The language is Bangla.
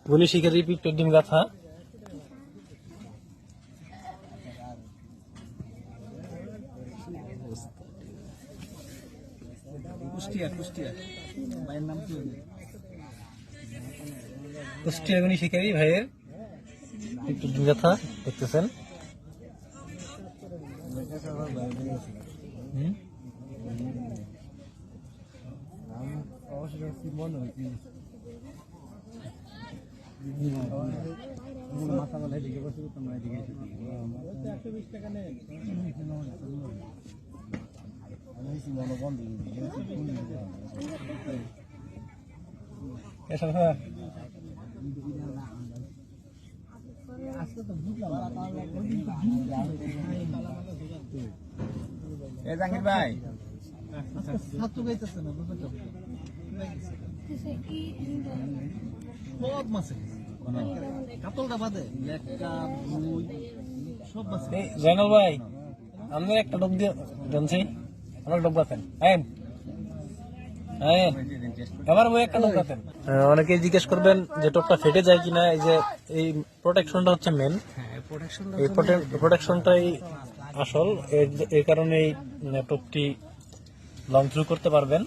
গুলি শিকারি পিঁপড়ের ডিম গাথা। কুষ্টিয়া গুলি শিকারি ভাইয়ের পিঁপড়ের ডিম গাথা দেখতেছেন। জাহাঙ্গীর ভাই জয়নাল ভাই আমাদের একটা ডব দিয়ে জানছি অনেক ডব গাছেন এবার ওই একটা ডব গাছেন। অনেকে জিজ্ঞেস করবেন যে টপটা ফেটে যায় কিনা। এই যে এই প্রোটেকশনটা হচ্ছে মেন, এই প্রোটেকশনটাই আসল। এর কারণে এই টপটি লং থ্রু করতে পারবেন।